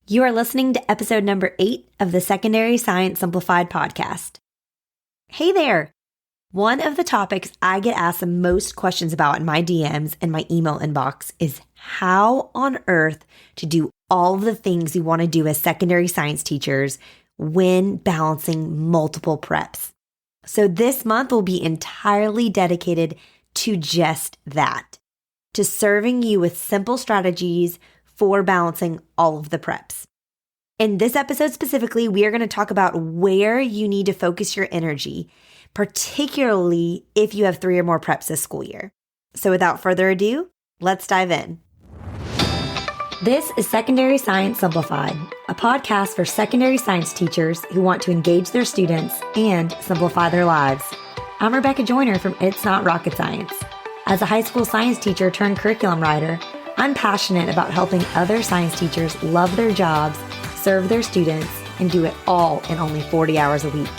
You are listening to episode number 8 of the Secondary Science Simplified podcast. Hey there! One of the topics I get asked the most questions about in my DMs and my email inbox is how on earth to do all of the things you want to do as secondary science teachers when balancing multiple preps. So this month will be entirely dedicated to just that, to serving you with simple strategies for balancing all of the preps. In this episode specifically, we are going to talk about where you need to focus your energy, particularly if you have 3 or more preps this school year. So without further ado, let's dive in. This is Secondary Science Simplified, a podcast for secondary science teachers who want to engage their students and simplify their lives. I'm Rebecca Joyner from It's Not Rocket Science. As a high school science teacher turned curriculum writer, I'm passionate about helping other science teachers love their jobs, serve their students, and do it all in only 40 hours a week.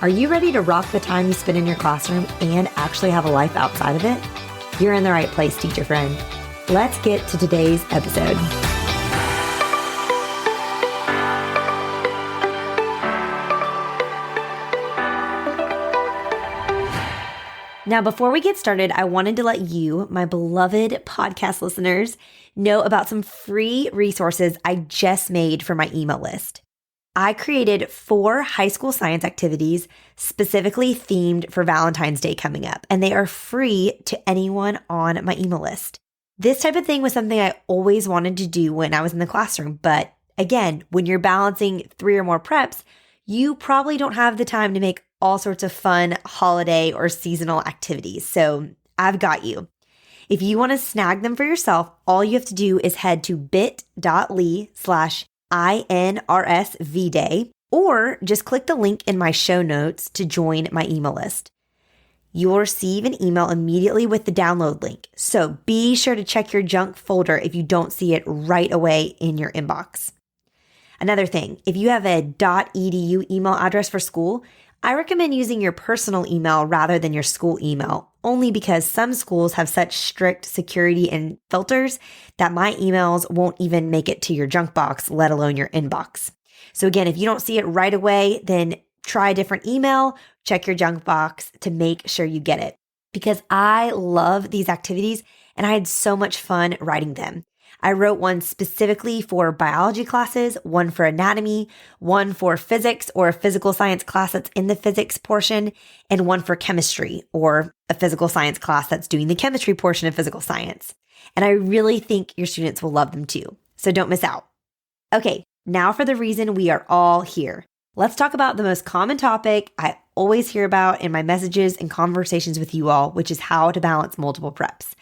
Are you ready to rock the time you spend in your classroom and actually have a life outside of it? You're in the right place, teacher friend. Let's get to today's episode. Now, before we get started, I wanted to let you, my beloved podcast listeners, know about some free resources I just made for my email list. I created 4 high school science activities specifically themed for Valentine's Day coming up, and they are free to anyone on my email list. This type of thing was something I always wanted to do when I was in the classroom, but again, when you're balancing 3 or more preps, you probably don't have the time to make all sorts of fun holiday or seasonal activities. So I've got you. If you want to snag them for yourself, all you have to do is head to bit.ly/INRSVday, or just click the link in my show notes to join my email list. You will receive an email immediately with the download link. So be sure to check your junk folder if you don't see it right away in your inbox. Another thing, if you have a .edu email address for school, I recommend using your personal email rather than your school email, only because some schools have such strict security and filters that my emails won't even make it to your junk box, let alone your inbox. So again, if you don't see it right away, then try a different email, check your junk box to make sure you get it. Because I love these activities and I had so much fun writing them. I wrote one specifically for biology classes, one for anatomy, one for physics or a physical science class that's in the physics portion, and one for chemistry or a physical science class that's doing the chemistry portion of physical science. And I really think your students will love them too. So don't miss out. Okay, now for the reason we are all here. Let's talk about the most common topic I always hear about in my messages and conversations with you all, which is how to balance multiple preps.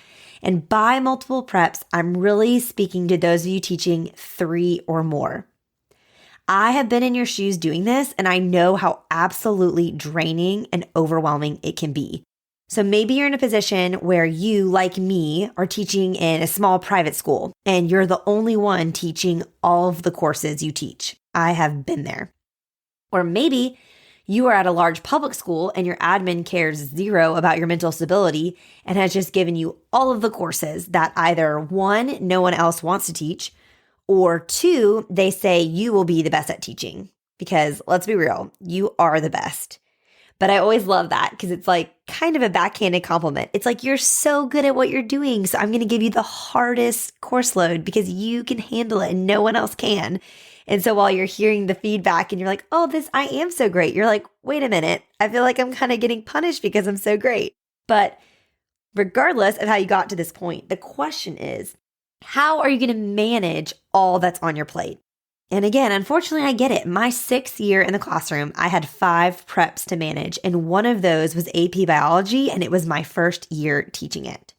And by multiple preps, I'm really speaking to those of you teaching 3 or more. I have been in your shoes doing this, and I know how absolutely draining and overwhelming it can be. So maybe you're in a position where you, like me, are teaching in a small private school, and you're the only one teaching all of the courses you teach. I have been there. Or maybe you are at a large public school and your admin cares 0 about your mental stability and has just given you all of the courses that either 1, no one else wants to teach, or 2, they say you will be the best at teaching. Because let's be real, you are the best. But I always love that because it's like kind of a backhanded compliment. It's like, you're so good at what you're doing, so I'm going to give you the hardest course load because you can handle it and no one else can. And so while you're hearing the feedback and you're like, oh, I am so great. You're like, wait a minute. I feel like I'm kind of getting punished because I'm so great. But regardless of how you got to this point, the question is, how are you going to manage all that's on your plate? And again, unfortunately, I get it. My 6th year in the classroom, I had 5 preps to manage. And one of those was AP biology. And it was my first year teaching it.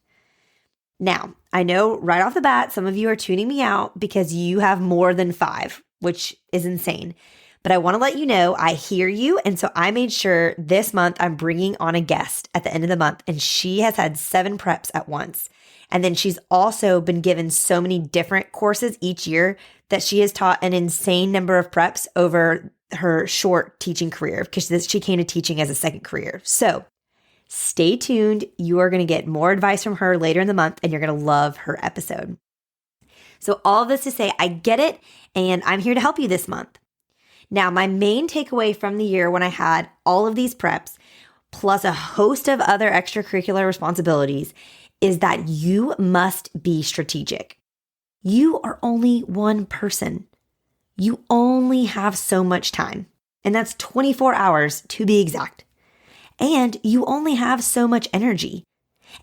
Now, I know right off the bat, some of you are tuning me out because you have more than 5, which is insane. But I want to let you know I hear you. And so I made sure this month I'm bringing on a guest at the end of the month. And she has had 7 preps at once. And then she's also been given so many different courses each year that she has taught an insane number of preps over her short teaching career because she came to teaching as a second career. So stay tuned. You are going to get more advice from her later in the month and you're going to love her episode. So all of this to say, I get it, and I'm here to help you this month. Now, my main takeaway from the year when I had all of these preps, plus a host of other extracurricular responsibilities, is that you must be strategic. You are only one person. You only have so much time, and that's 24 hours to be exact. And you only have so much energy.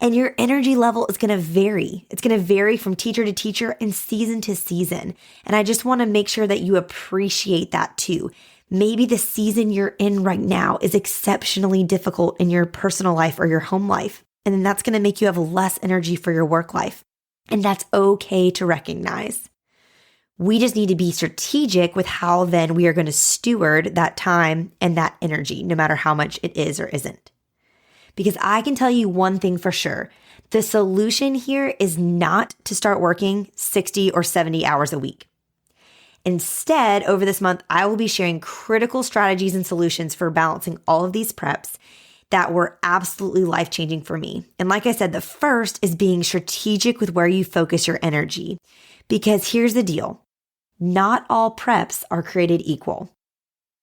And your energy level is going to vary. It's going to vary from teacher to teacher and season to season. And I just want to make sure that you appreciate that too. Maybe the season you're in right now is exceptionally difficult in your personal life or your home life. And then that's going to make you have less energy for your work life. And that's okay to recognize. We just need to be strategic with how then we are going to steward that time and that energy, no matter how much it is or isn't. Because I can tell you one thing for sure. The solution here is not to start working 60 or 70 hours a week. Instead, over this month, I will be sharing critical strategies and solutions for balancing all of these preps that were absolutely life-changing for me. And like I said, the first is being strategic with where you focus your energy. Because here's the deal. Not all preps are created equal.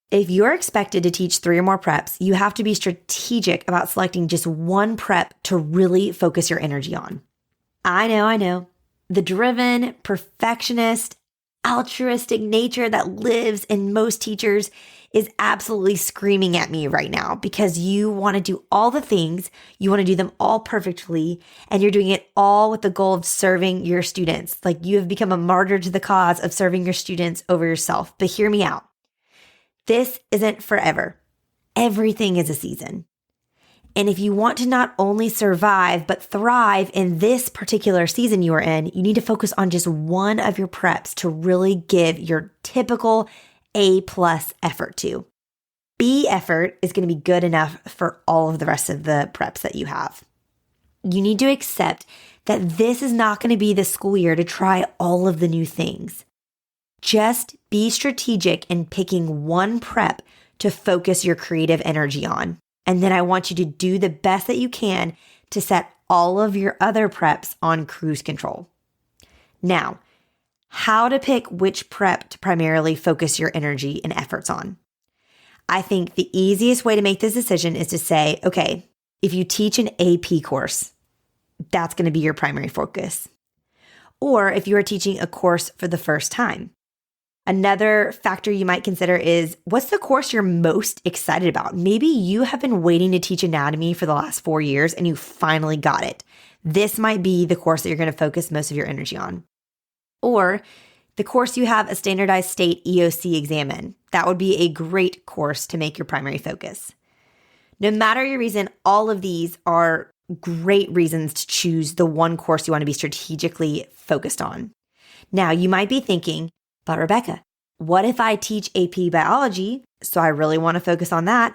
If you're expected to teach 3 or more preps, you have to be strategic about selecting just one prep to really focus your energy on. I know. The driven, perfectionist, altruistic nature that lives in most teachers is absolutely screaming at me right now because you want to do all the things, you want to do them all perfectly, and you're doing it all with the goal of serving your students. Like you have become a martyr to the cause of serving your students over yourself. But hear me out. This isn't forever. Everything is a season. And if you want to not only survive, but thrive in this particular season you are in, you need to focus on just one of your preps to really give your typical A+ effort to. B effort is going to be good enough for all of the rest of the preps that you have. You need to accept that this is not going to be the school year to try all of the new things. Just be strategic in picking one prep to focus your creative energy on. And then I want you to do the best that you can to set all of your other preps on cruise control. Now, how to pick which prep to primarily focus your energy and efforts on. I think the easiest way to make this decision is to say, okay, if you teach an AP course, that's going to be your primary focus. Or if you are teaching a course for the first time. Another factor you might consider is what's the course you're most excited about? Maybe you have been waiting to teach anatomy for the last 4 years and you finally got it. This might be the course that you're going to focus most of your energy on. Or the course you have a standardized state EOC exam in. That would be a great course to make your primary focus. No matter your reason, all of these are great reasons to choose the one course you want to be strategically focused on. Now, you might be thinking, but Rebecca, what if I teach AP biology, so I really want to focus on that,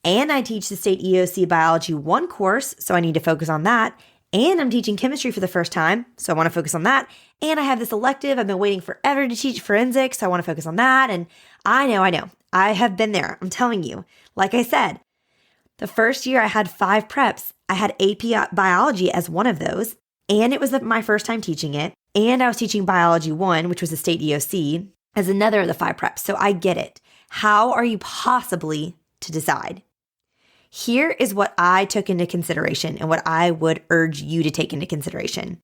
and I teach the state EOC biology 1 course, so I need to focus on that, and I'm teaching chemistry for the first time, so I want to focus on that, and I have this elective, I've been waiting forever to teach forensics, so I want to focus on that, and I know, I have been there, I'm telling you. Like I said, the first year I had 5 preps. I had AP biology as one of those, and it was my first time teaching it. And I was teaching biology 1, which was a state EOC, as another of the 5 preps. So I get it. How are you possibly to decide? Here is what I took into consideration and what I would urge you to take into consideration.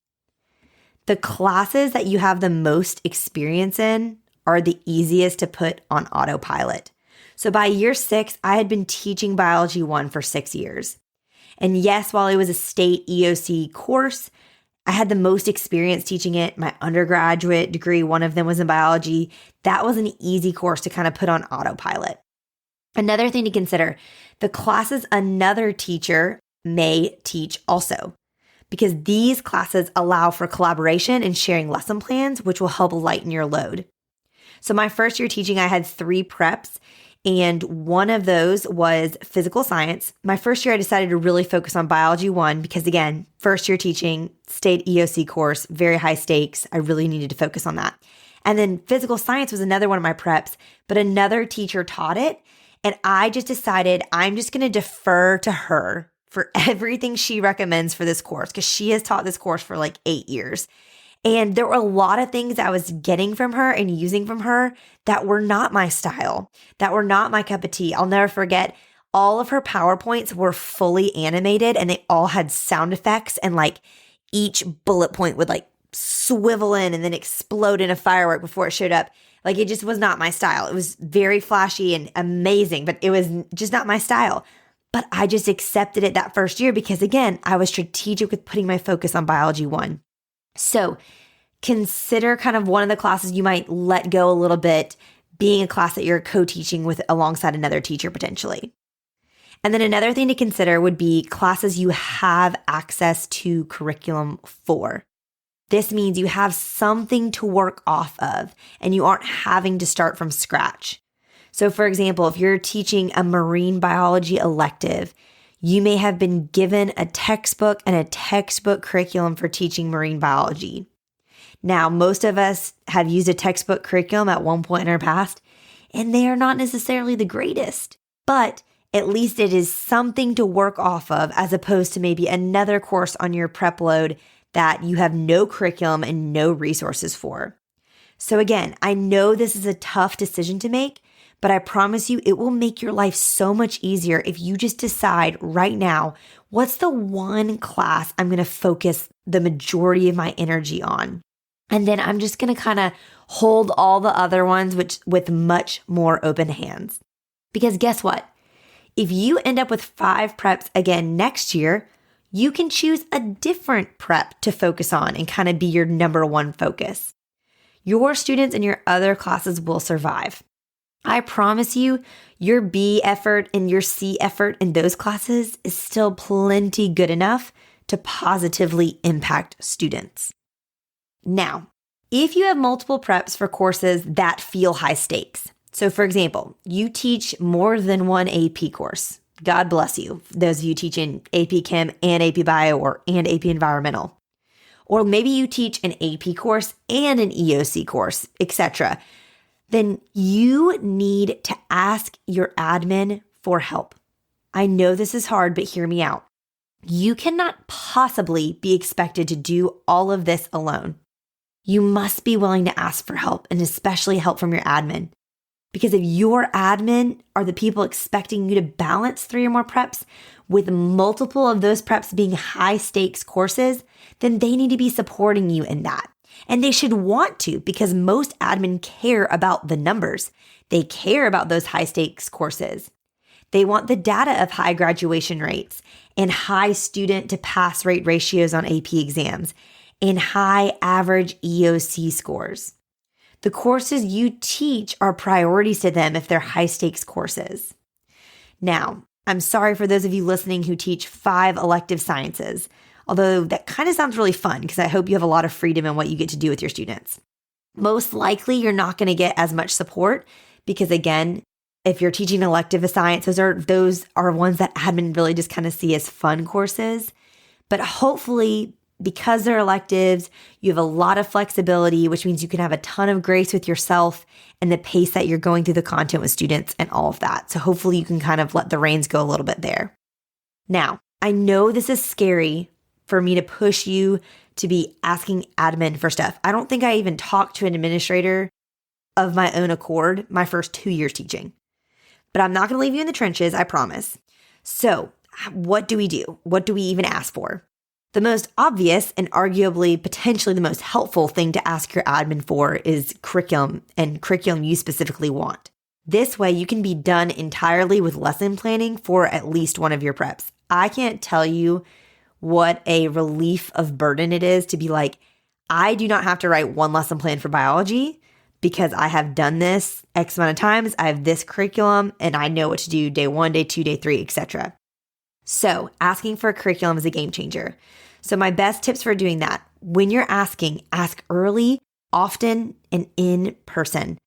The classes that you have the most experience in are the easiest to put on autopilot. So by year 6, I had been teaching biology 1 for 6 years. And yes, while it was a state EOC course, I had the most experience teaching it. My undergraduate degree, one of them was in biology. That was an easy course to kind of put on autopilot. Another thing to consider, the classes another teacher may teach also, because these classes allow for collaboration and sharing lesson plans, which will help lighten your load. So my first year teaching, I had 3 preps, and one of those was physical science. My first year, I decided to really focus on biology 1 because, again, first year teaching, state EOC course, very high stakes. I really needed to focus on that. And then physical science was another one of my preps, but another teacher taught it. And I just decided I'm just going to defer to her for everything she recommends for this course because she has taught this course for like 8 years. And there were a lot of things I was getting from her and using from her that were not my style, that were not my cup of tea. I'll never forget, all of her PowerPoints were fully animated and they all had sound effects, and like each bullet point would like swivel in and then explode in a firework before it showed up. Like it just was not my style. It was very flashy and amazing, but it was just not my style. But I just accepted it that first year because, again, I was strategic with putting my focus on Biology 1. So consider kind of one of the classes you might let go a little bit being a class that you're co-teaching with alongside another teacher potentially. And then another thing to consider would be classes you have access to curriculum for. This means you have something to work off of and you aren't having to start from scratch. So for example, if you're teaching a marine biology elective, you may have been given a textbook and a textbook curriculum for teaching marine biology. Now, most of us have used a textbook curriculum at one point in our past, and they are not necessarily the greatest, but at least it is something to work off of as opposed to maybe another course on your prep load that you have no curriculum and no resources for. So again, I know this is a tough decision to make, but I promise you it will make your life so much easier if you just decide right now, what's the one class I'm going to focus the majority of my energy on? And then I'm just going to kind of hold all the other ones with much more open hands. Because guess what? If you end up with 5 preps again next year, you can choose a different prep to focus on and kind of be your number one focus. Your students and your other classes will survive. I promise you, your B effort and your C effort in those classes is still plenty good enough to positively impact students. Now, if you have multiple preps for courses that feel high stakes, so for example, you teach more than one AP course. God bless you, those of you teaching AP Chem and AP Bio and AP Environmental. Or maybe you teach an AP course and an EOC course, etc. Then you need to ask your admin for help. I know this is hard, but hear me out. You cannot possibly be expected to do all of this alone. You must be willing to ask for help, and especially help from your admin. Because if your admin are the people expecting you to balance 3 or more preps with multiple of those preps being high stakes courses, then they need to be supporting you in that. And they should want to, because most admin care about the numbers. They care about those high stakes courses. They want the data of high graduation rates and high student to pass rate ratios on AP exams and high average EOC scores. The courses you teach are priorities to them if they're high stakes courses. Now, I'm sorry for those of you listening who teach 5 elective sciences, although that kind of sounds really fun because I hope you have a lot of freedom in what you get to do with your students. Most likely, you're not going to get as much support because, again, if you're teaching elective science, those are ones that admin really just kind of see as fun courses. But hopefully, because they're electives, you have a lot of flexibility, which means you can have a ton of grace with yourself and the pace that you're going through the content with students and all of that. So hopefully you can kind of let the reins go a little bit there. Now, I know this is scary for me to push you to be asking admin for stuff. I don't think I even talked to an administrator of my own accord my first 2 years teaching. But I'm not going to leave you in the trenches, I promise. So what do we do? What do we even ask for? The most obvious and arguably potentially the most helpful thing to ask your admin for is curriculum, and curriculum you specifically want. This way you can be done entirely with lesson planning for at least one of your preps. I can't tell you what a relief of burden it is to be like, I do not have to write one lesson plan for biology because I have done this X amount of times. I have this curriculum and I know what to do day 1, day 2, day 3, etc. So asking for a curriculum is a game changer. So my best tips for doing that, when you're asking, ask early, often, and in person.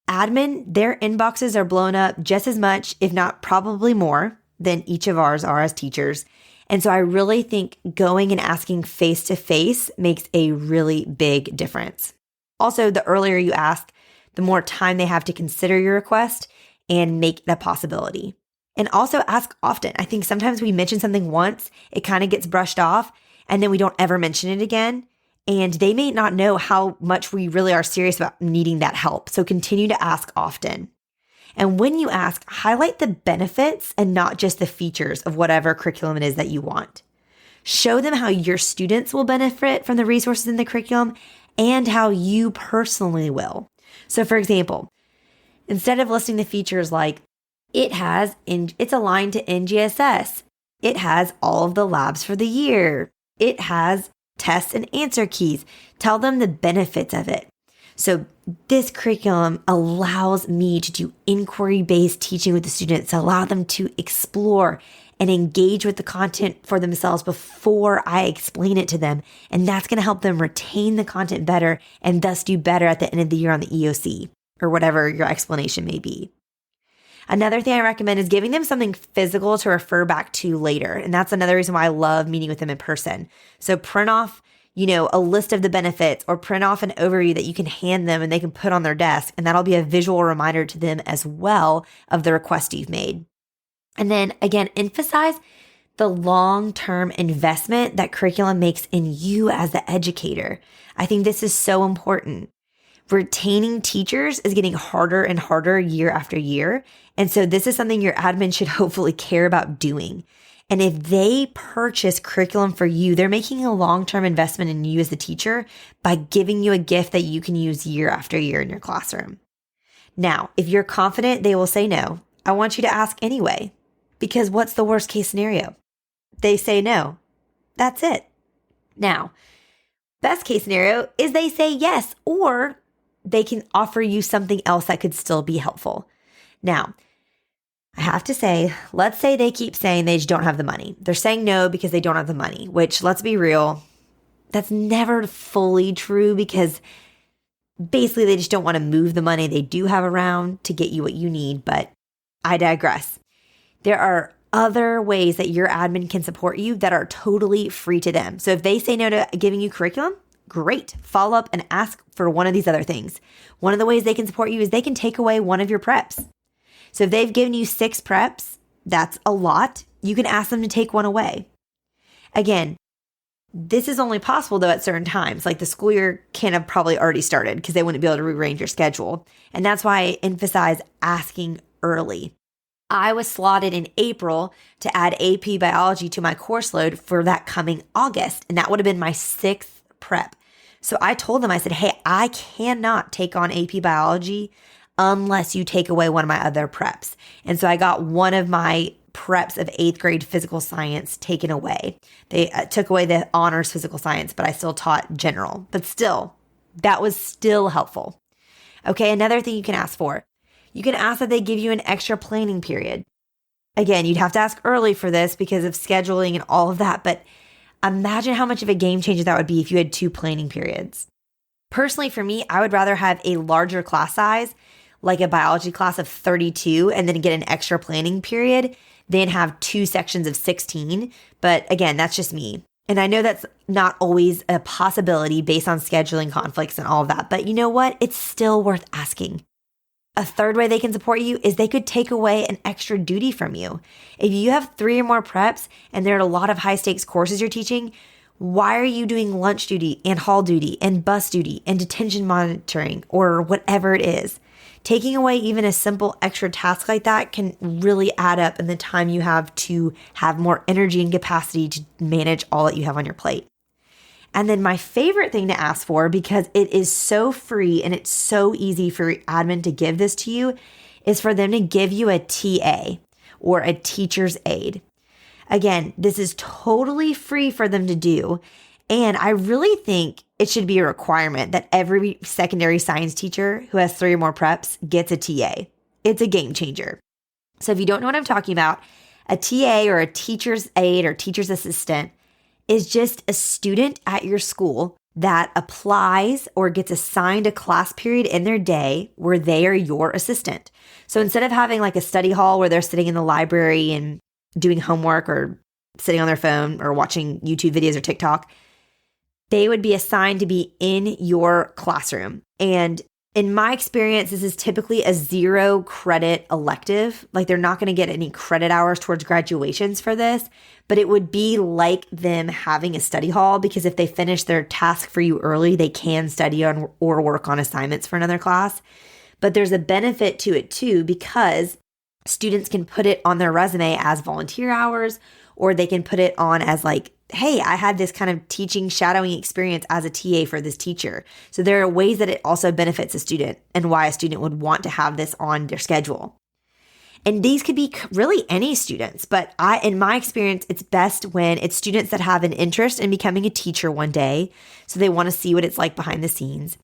Admin, their inboxes are blown up just as much, if not probably more, than each of ours are as teachers. And so I really think going and asking face-to-face makes a really big difference. Also, the earlier you ask, the more time they have to consider your request and make that possibility. And also ask often. I think sometimes we mention something once, it kind of gets brushed off, and then we don't ever mention it again. and they may not know how much we really are serious about needing that help. So continue to ask often. And when you ask, highlight the benefits and not just the features of whatever curriculum it is that you want. Show them how your students will benefit from the resources in the curriculum and how you personally will. So for example, instead of listing the features like it's aligned to NGSS, it has all of the labs for the year, it has tests and answer keys, tell them the benefits of it. So this curriculum allows me to do inquiry-based teaching with the students, to allow them to explore and engage with the content for themselves before I explain it to them. And that's going to help them retain the content better and thus do better at the end of the year on the EOC or whatever your explanation may be. Another thing I recommend is giving them something physical to refer back to later. And that's another reason why I love meeting with them in person. So print off, a list of the benefits or print off an overview that you can hand them and they can put on their desk. And that'll be a visual reminder to them as well of the request you've made. And then again, emphasize the long-term investment that curriculum makes in you as the educator. I think this is so important. Retaining teachers is getting harder and harder year after year. And so this is something your admin should hopefully care about doing. And if they purchase curriculum for you, they're making a long-term investment in you as the teacher by giving you a gift that you can use year after year in your classroom. Now, if you're confident they will say no, I want you to ask anyway. Because what's the worst case scenario? They say no. That's it. Now, best case scenario is they say yes, or they can offer you something else that could still be helpful. Now, I have to say, let's say they keep saying they just don't have the money. They're saying no because they don't have the money, which, let's be real, that's never fully true because basically they just don't want to move the money they do have around to get you what you need, but I digress. There are other ways that your admin can support you that are totally free to them. So if they say no to giving you curriculum, great. Follow up and ask for one of these other things. One of the ways they can support you is they can take away one of your preps. So if they've given you 6 preps, that's a lot. You can ask them to take one away. Again, this is only possible though at certain times. Like the school year can have probably already started because they wouldn't be able to rearrange your schedule. And that's why I emphasize asking early. I was slotted in April to add AP biology to my course load for that coming August. And that would have been my 6th prep. So I told them, I said, hey, I cannot take on AP biology unless you take away one of my other preps. And so I got one of my preps of 8th grade physical science taken away. They took away the honors physical science, but I still taught general. But still, that was still helpful. Okay, another thing you can ask for. You can ask that they give you an extra planning period. Again, you'd have to ask early for this because of scheduling and all of that, but imagine how much of a game changer that would be if you had 2 planning periods. Personally, for me, I would rather have a larger class size, like a biology class of 32, and then get an extra planning period than have 2 sections of 16. But again, that's just me. And I know that's not always a possibility based on scheduling conflicts and all of that, but you know what? It's still worth asking. A third way they can support you is they could take away an extra duty from you. If you have 3 or more preps and there are a lot of high stakes courses you're teaching, why are you doing lunch duty and hall duty and bus duty and detention monitoring or whatever it is? Taking away even a simple extra task like that can really add up in the time you have to have more energy and capacity to manage all that you have on your plate. And then my favorite thing to ask for, because it is so free and it's so easy for admin to give this to you, is for them to give you a TA or a teacher's aide. Again, this is totally free for them to do. And I really think it should be a requirement that every secondary science teacher who has 3 or more preps gets a TA. It's a game changer. So if you don't know what I'm talking about, a TA or a teacher's aide or teacher's assistant is just a student at your school that applies or gets assigned a class period in their day where they are your assistant. So instead of having like a study hall where they're sitting in the library and doing homework or sitting on their phone or watching YouTube videos or TikTok, they would be assigned to be in your classroom. And In my experience, this is typically a 0 credit elective. Like they're not going to get any credit hours towards graduations for this, but it would be like them having a study hall because if they finish their task for you early, they can study on or work on assignments for another class. But there's a benefit to it too because students can put it on their resume as volunteer hours, or they can put it on as like, hey, I had this kind of teaching shadowing experience as a TA for this teacher. So there are ways that it also benefits a student and why a student would want to have this on their schedule. And these could be really any students, but in my experience, it's best when it's students that have an interest in becoming a teacher one day. So they want to see what it's like behind the scenes.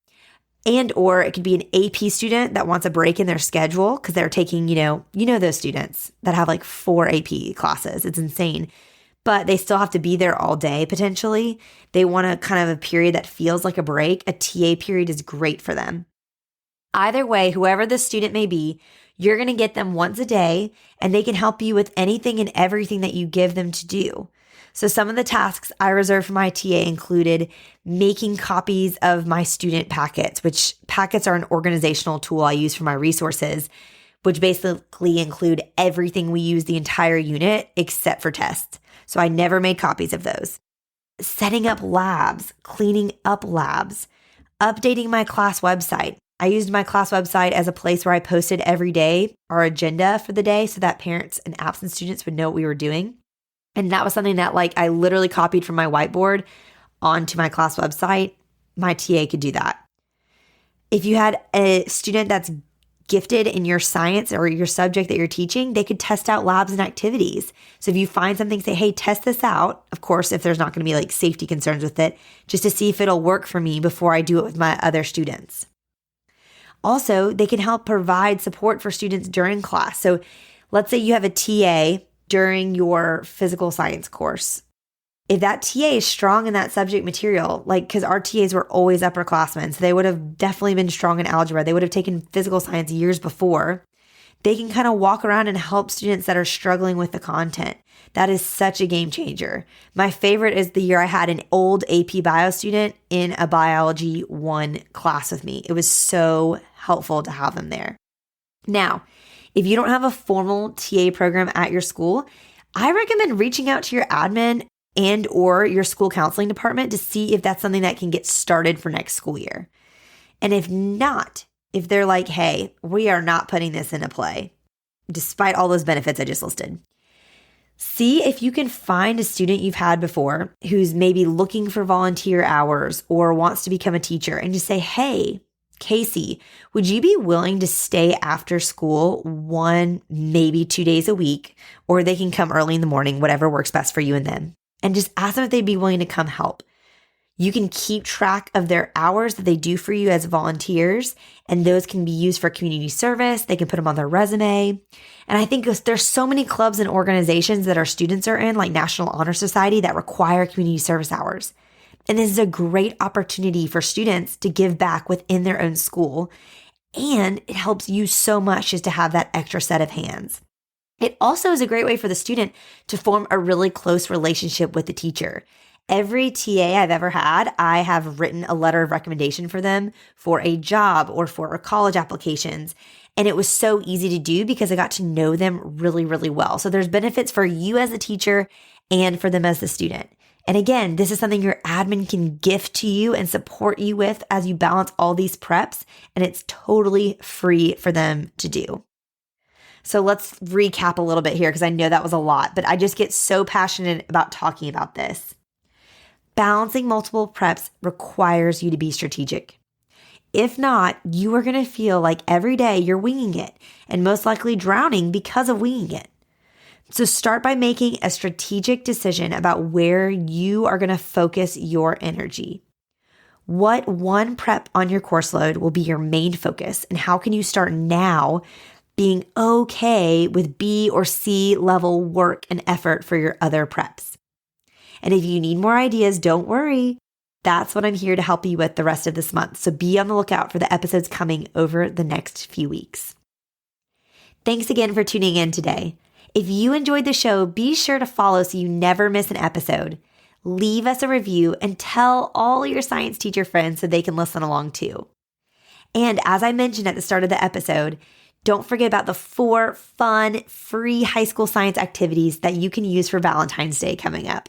And or it could be an AP student that wants a break in their schedule because they're taking, those students that have like 4 AP classes. It's insane. But they still have to be there all day potentially. They want a kind of a period that feels like a break. A TA period is great for them. Either way, whoever the student may be, you're going to get them once a day and they can help you with anything and everything that you give them to do. So some of the tasks I reserved for my TA included making copies of my student packets, which packets are an organizational tool I use for my resources, which basically include everything we use the entire unit except for tests. So I never made copies of those. Setting up labs, cleaning up labs, updating my class website. I used my class website as a place where I posted every day our agenda for the day so that parents and absent students would know what we were doing. And that was something that I literally copied from my whiteboard onto my class website. My TA could do that. If you had a student that's gifted in your science or your subject that you're teaching, they could test out labs and activities. So if you find something, say, hey, test this out. Of course, if there's not going to be safety concerns with it, just to see if it'll work for me before I do it with my other students. Also, they can help provide support for students during class. So let's say you have a TA during your physical science course. If that TA is strong in that subject material, because our TAs were always upperclassmen, so they would have definitely been strong in algebra. They would have taken physical science years before. They can kind of walk around and help students that are struggling with the content. That is such a game changer. My favorite is the year I had an old AP Bio student in a Biology 1 class with me. It was so helpful to have them there. Now, if you don't have a formal TA program at your school, I recommend reaching out to your admin and or your school counseling department to see if that's something that can get started for next school year. And if not, if they're like, hey, we are not putting this into play, despite all those benefits I just listed, see if you can find a student you've had before who's maybe looking for volunteer hours or wants to become a teacher and just say, hey, Casey, would you be willing to stay after school 1, maybe 2 days a week, or they can come early in the morning, whatever works best for you and them. And just ask them if they'd be willing to come help. You can keep track of their hours that they do for you as volunteers, and those can be used for community service. They can put them on their resume. And I think there's so many clubs and organizations that our students are in, like National Honor Society, that require community service hours. And this is a great opportunity for students to give back within their own school. And it helps you so much just to have that extra set of hands. It also is a great way for the student to form a really close relationship with the teacher. Every TA I've ever had, I have written a letter of recommendation for them for a job or for college applications. And it was so easy to do because I got to know them really, really well. So there's benefits for you as a teacher and for them as the student. And again, this is something your admin can gift to you and support you with as you balance all these preps. And it's totally free for them to do. So let's recap a little bit here because I know that was a lot, but I just get so passionate about talking about this. Balancing multiple preps requires you to be strategic. If not, you are going to feel like every day you're winging it and most likely drowning because of winging it. So start by making a strategic decision about where you are going to focus your energy. What one prep on your course load will be your main focus, and how can you start now being okay with B or C level work and effort for your other preps? And if you need more ideas, don't worry. That's what I'm here to help you with the rest of this month. So be on the lookout for the episodes coming over the next few weeks. Thanks again for tuning in today. If you enjoyed the show, be sure to follow so you never miss an episode. Leave us a review and tell all your science teacher friends so they can listen along too. And as I mentioned at the start of the episode, don't forget about the 4 fun, free high school science activities that you can use for Valentine's Day coming up.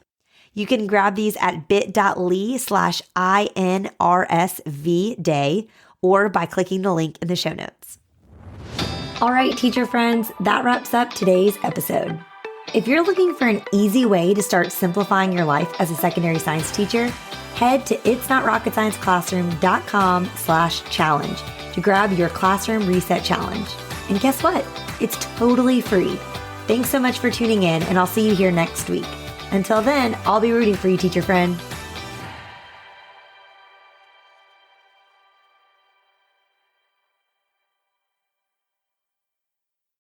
You can grab these at bit.ly/INRSV day or by clicking the link in the show notes. All right, teacher friends, that wraps up today's episode. If you're looking for an easy way to start simplifying your life as a secondary science teacher, head to itsnotrocketscienceclassroom.com/challenge to grab your classroom reset challenge. And guess what? It's totally free. Thanks so much for tuning in, and I'll see you here next week. Until then, I'll be rooting for you, teacher friend.